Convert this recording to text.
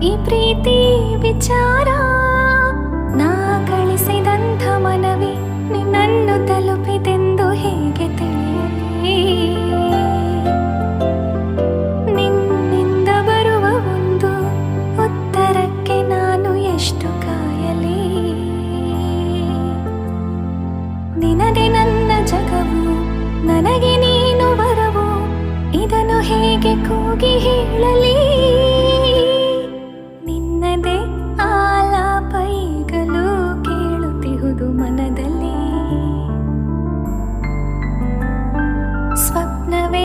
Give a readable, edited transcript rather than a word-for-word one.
ಈ ಪ್ರೀತಿ ವಿಚಾರ ನಾ ಕಳಿಸಿದಂಥ ಮನವಿ ನಿನ್ನನ್ನು ತಲುಪಿದೆಂದು ಹೇಗೆ ತಿಳಿಯಲಿ? ನಿನ್ನಿಂದ ಬರುವ ಒಂದು ಉತ್ತರಕ್ಕೆ ನಾನು ಎಷ್ಟು ಕಾಯಲಿ? ನಿನಗೆ ನನ್ನ ಜಗವು, ನನಗೆ ನೀನು ವರವು, ಇದನ್ನು ಹೇಗೆ ಕೂಗಿ ಹೇಳಲಿ?